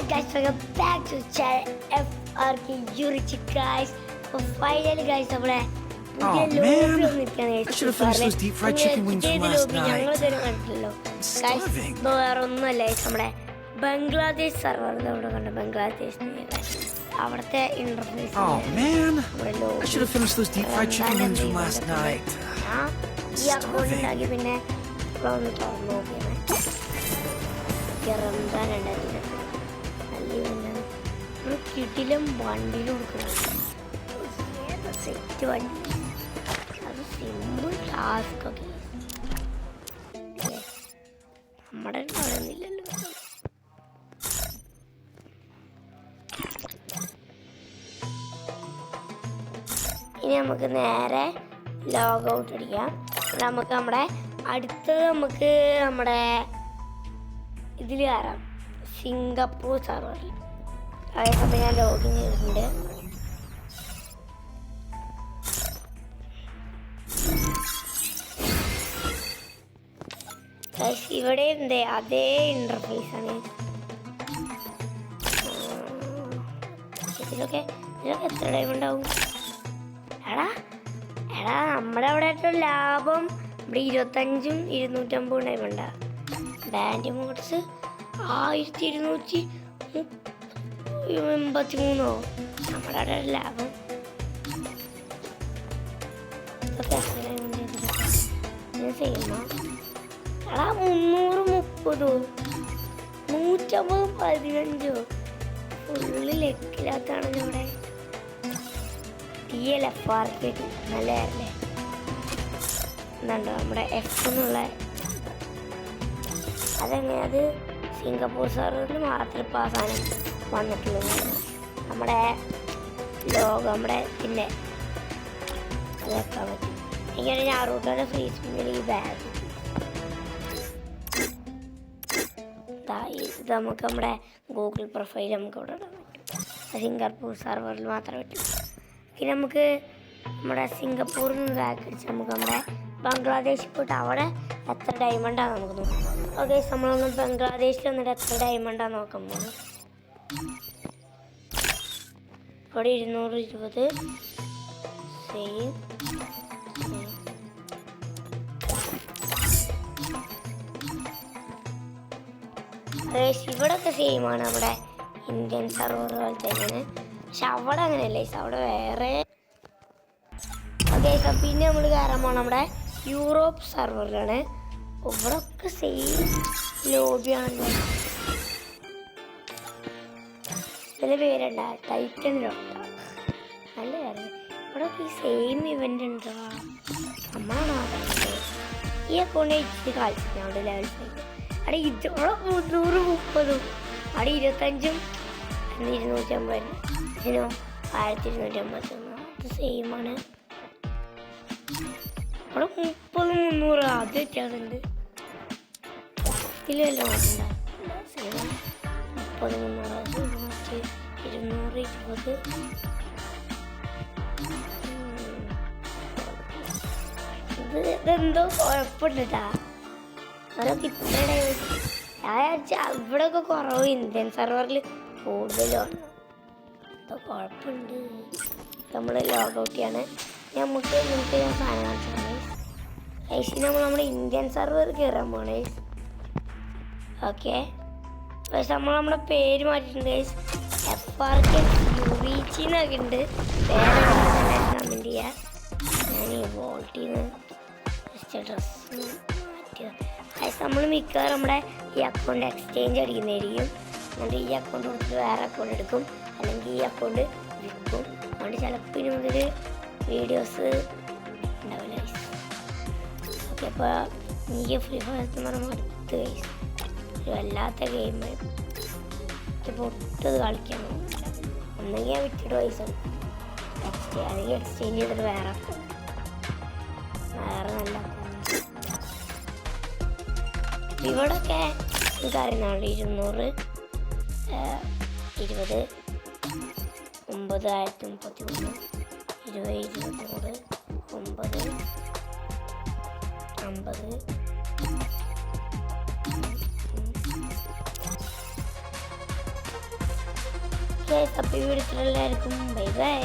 guys, welcome back to channel FRK Urichi guys. So finally guys, നമ്മുടെ പുതിയ lobby വന്നിരിക്കുകയാണ് I should have finished those deep fried chicken wings from last night. ഞങ്ങളിതുവരെ കണ്ടില്ലല്ലോ guys. വേറെ ഒന്നുമല്ല നമ്മുടെ Bangladesh server ഇവിടെ കണ്ട ബംഗ്ലാദേശ് അവിടുത്തെ interface. Oh man, I should have finished those deep fried chicken wings from last night. ഈ അക്കൗണ്ട് ഉണ്ടാക്കി പിന്നെ ഇവിടെ ഒന്ന് തുറന്നു നോക്കിയാണ് റംസാൻ കിട്ടിലും വണ്ടിയിൽ കൊടുക്കണം സെറ്റ് വണ്ടി അത് സിമ്പിൾ ടാസ്ക് ഒക്കെ നമ്മുടെ പറയുന്നില്ലല്ലോ. ഇനി നമുക്ക് നേരെ ലോഗ് ഔട്ട് അടിക്കാം. നമുക്ക് നമ്മുടെ അടുത്തത് നമുക്ക് നമ്മുടെ ഇതിൽ കയറാം, സിംഗപ്പൂർ സർവറിൽ. അതേസമയം ഞാൻ ലോഗിൻ ചെയ്തിട്ടുണ്ട്. ഇവിടെ എന്തേ അതേ ഇന്റർഫേസ് ആണ്. ഇതിലൊക്കെ എത്ര ടൈം ഉണ്ടാവും? എടാ നമ്മുടെ അവിടെ ഏറ്റവും ലാഭം ഇവിടെ 25ഉം 250 ടൈം ഉണ്ടാ. ബാൻഡ് മോഡ്സ് 1283 നമ്മുടെ അവിടെ ലാഭം. ഇതൊക്കെ എത്ര ടൈം ഉണ്ട് ചെയ്യുന്ന? എടാ 330 150 15 ഫുള്ള് ലെക്കില്ലാത്താണ് ഇവിടെ. TLFRK നല്ലതല്ലേ? എന്താണ്ടോ നമ്മുടെ എഫ് എന്നുള്ള അതെങ്ങനെ? അത് സിംഗപ്പൂർ സർവറിൽ മാത്രം ഇപ്പോൾ ആ സാധനം വന്നിട്ടുള്ളത്. നമ്മുടെ ലോകം നമ്മുടെ പിന്നെ അത് വെക്കാൻ പറ്റും. എനിക്കാണ് ഞാറൂട്ടോടെ ഫ്രീ സ്പിന്നിൽ ഈ ബാഗ് ഇത് നമുക്ക് നമ്മുടെ ഗൂഗിൾ പ്രൊഫൈൽ നമുക്ക് ഇവിടെ ഇടാൻ പറ്റും. സിംഗപ്പൂർ സർവറിൽ മാത്രമേ പറ്റും. പിന്നെ നമുക്ക് നമ്മുടെ സിംഗപ്പൂരിൽ നിന്ന് ബാക്ക് അടിച്ച് നമുക്ക് നമ്മുടെ ബംഗ്ലാദേശിൽ പോയിട്ട് അവിടെ എത്ര ഡയമണ്ടാണ് നമുക്ക് നോക്കാം. ഓക്കെ, നമ്മളൊന്ന് ബംഗ്ലാദേശിൽ വന്നിട്ട് എത്ര ഡയമണ്ടാണ് നോക്കാൻ പോകുന്നത്. ഇവിടെ 220 സെയിം. ഇവിടെയൊക്കെ സെയിമാണ് നമ്മുടെ ഇന്ത്യൻ സർവർ പോലെ തന്നെയാണ്. പക്ഷെ അവിടെ അങ്ങനെയല്ലേ, അവിടെ വേറെ. ഓക്കെ, പിന്നെ നമ്മൾ കയറാൻ പോകണം നമ്മുടെ യൂറോപ്പ് സർവറിലാണ്. ഇവിടെ ഒക്കെ സെയിം ലോബിയാണല്ലോ. ഇതിൻ്റെ പേരുണ്ട ടൈറ്റൻ ലോട്ട നല്ല കാര്യം. ഇവിടെ ഒക്കെ ഈ സെയിം ഇവൻ്റ് ഉണ്ടോ? നമ്മളാണ് ആദ്യം ഈ അക്കൗണ്ട് ഇച്ചിരി കളിച്ചിട്ടുണ്ട്. അവിടെ ലെവൽ 5 അവിടെ ഇവിടെ 330 അവിടെ 25ഉം 250 ഇതിനോ 1250 അത് സെയിമാണ്. അവിടെ 30 300 അത് വ്യത്യാസമുണ്ട്. ഇതിൽ വല്ല മാറ്റണ്ട സെയിമാണ്. 30 300 220 ഇതെന്തോ കുഴപ്പമില്ല. അതൊക്കെ ഇത്ര ഇവിടെയൊക്കെ കുറവ്. ഇന്ത്യൻ സർവറിൽ കൂടുതലാണ്. എന്തോ കുഴപ്പമുണ്ട്. നമ്മൾ ലോഗ് ഔട്ട് ചെയ്യാണ്. നമുക്ക് ഞാൻ സാധനം കാണിച്ചാണ് ഐസ്. നമ്മുടെ ഇന്ത്യൻ സർവർ കയറാൻ പോകണം ഐസ്. ഓക്കെ, പക്ഷെ നമ്മുടെ പേര് മാറ്റിയിട്ടുണ്ട് ഐസ്. FRK യുറിച്ചി എന്നൊക്കെ ഉണ്ട്. വേറെ കമൻറ്റ് ചെയ്യാം. ഞാൻ ഈ വോൾട്ടിൽ നിന്ന് ഡ്രസ്സ് മാറ്റിയത് ഐസ്. നമ്മൾ മിക്കവാറും നമ്മുടെ ഈ അക്കൗണ്ട് എക്സ്ചേഞ്ച് അടിക്കുന്നതായിരിക്കും. എന്നിട്ട് ഈ അക്കൗണ്ട് കൊടുത്തിട്ട് വേറെ അക്കൗണ്ട് എടുക്കും, അല്ലെങ്കിൽ ഈ അക്കൗണ്ട് വിൽക്കും. അതുകൊണ്ട് ചിലപ്പോൾ ഇനി മുതൽ വീഡിയോസ് ഉണ്ടാവില്ല ഐസ്. ഓക്കെ, അപ്പോൾ എനിക്ക് ഫ്രീ ഫയർ എന്ന് പറയുമ്പോൾ അടുത്ത് ഐസ് ഒരു വല്ലാത്ത ഗെയിം. ഇപ്പോൾ ഒട്ടത് കളിക്കാൻ ഒന്നെങ്കിൽ ഞാൻ വിട്ടിട്ട് പൈസ അല്ലെങ്കിൽ എക്സ്ചേഞ്ച് ചെയ്തിട്ട് വേറെ അക്കൗണ്ട് നല്ല അക്കൗണ്ട്. ഇവിടെയൊക്കെ എനിക്കറിയുന്നതാണ് 200 20 9033 20 23 9 50. ഗൈസ് അപ്പോൾ ഈ വീഡിയോ എല്ലാവർക്കും ബൈ ബൈ.